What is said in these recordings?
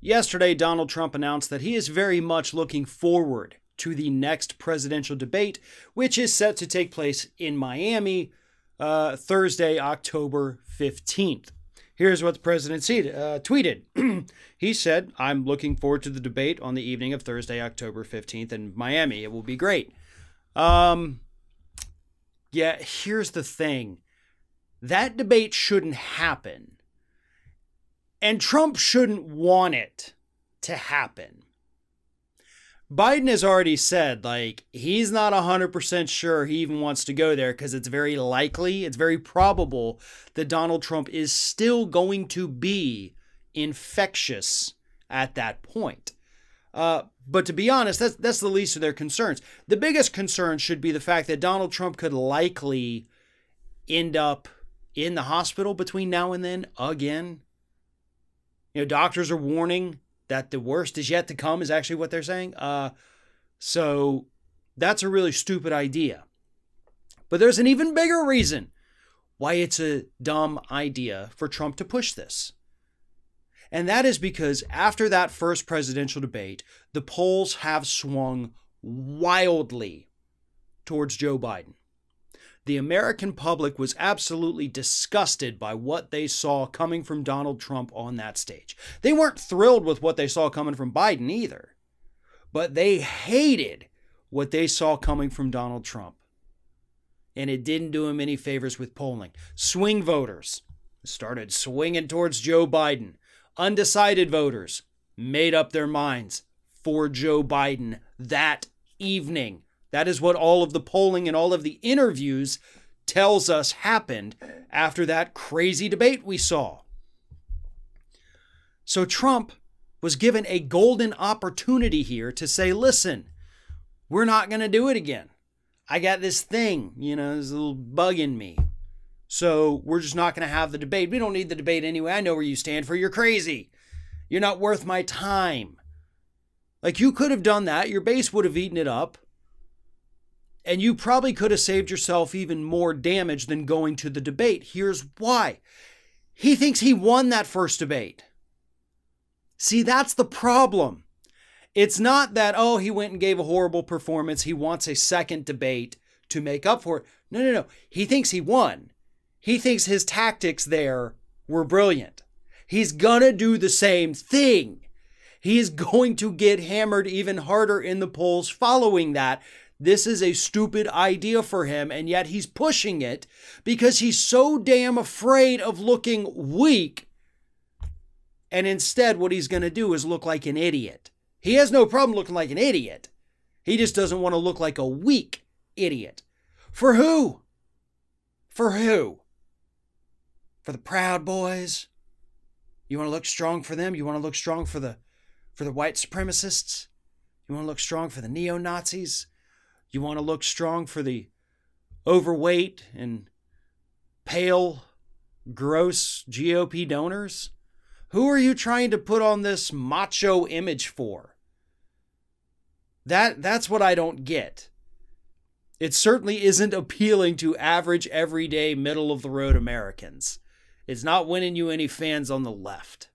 Yesterday, Donald Trump announced that he is very much looking forward to the next presidential debate, which is set to take place in Miami Thursday, October 15th. Here's what the president tweeted. He said, "I'm looking forward to the debate on the evening of Thursday, October 15th in Miami. It will be great." Yeah, here's the thing. That debate shouldn't happen. And Trump shouldn't want it to happen. Biden has already said, he's not 100% sure he even wants to go there because it's very likely, it's very probable that Donald Trump is still going to be infectious at that point. But to be honest, that's the least of their concerns. The biggest concern should be the fact that Donald Trump could likely end up in the hospital between now and then again. You know, doctors are warning that the worst is yet to come, is actually what they're saying. So that's a really stupid idea. But there's an even bigger reason why it's a dumb idea for Trump to push this. And that is because after that first presidential debate, the polls have swung wildly towards Joe Biden. The American public was absolutely disgusted by what they saw coming from Donald Trump on that stage. They weren't thrilled with what they saw coming from Biden either, but they hated what they saw coming from Donald Trump. And it didn't do him any favors with polling. Swing voters started swinging towards Joe Biden. Undecided voters made up their minds for Joe Biden that evening. That is what all of the polling and all of the interviews tells us happened after that crazy debate we saw. So Trump was given a golden opportunity here to say, listen, we're not going to do it again. I got this thing, there's a little bug in me. So we're just not going to have the debate. We don't need the debate anyway. I know where you stand for. You're crazy. You're not worth my time. You could have done that. Your base would have eaten it up. And you probably could have saved yourself even more damage than going to the debate. Here's why. He thinks he won that first debate. See, that's the problem. It's not that, he went and gave a horrible performance. He wants a second debate to make up for it. No. He thinks he won. He thinks his tactics there were brilliant. He's gonna do the same thing. He is going to get hammered even harder in the polls following that. This is a stupid idea for him, and yet he's pushing it because he's so damn afraid of looking weak. And instead, what he's going to do is look like an idiot. He has no problem looking like an idiot. He just doesn't want to look like a weak idiot. For who? For who? For the Proud Boys? You want to look strong for them? You want to look strong for the white supremacists? You want to look strong for the neo-Nazis? You want to look strong for the overweight and pale, gross GOP donors? Who are you trying to put on this macho image for? That's what I don't get. It certainly isn't appealing to average, everyday, middle-of-the-road Americans. It's not winning you any fans on the left.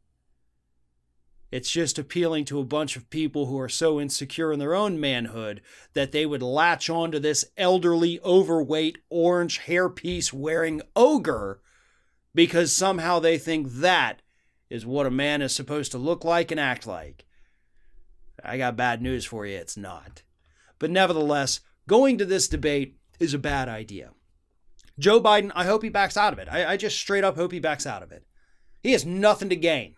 It's just appealing to a bunch of people who are so insecure in their own manhood that they would latch onto this elderly, overweight, orange hairpiece wearing ogre because somehow they think that is what a man is supposed to look like and act like. I got bad news for you, it's not. But nevertheless, going to this debate is a bad idea. Joe Biden, I hope he backs out of it. I just straight up hope he backs out of it. He has nothing to gain.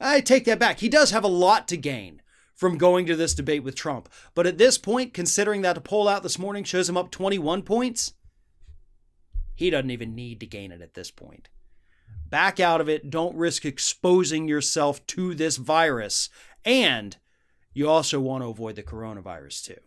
I take that back. He does have a lot to gain from going to this debate with Trump. But at this point, considering that the poll out this morning shows him up 21 points, he doesn't even need to gain it at this point. Back out of it. Don't risk exposing yourself to this virus. And you also want to avoid the coronavirus too.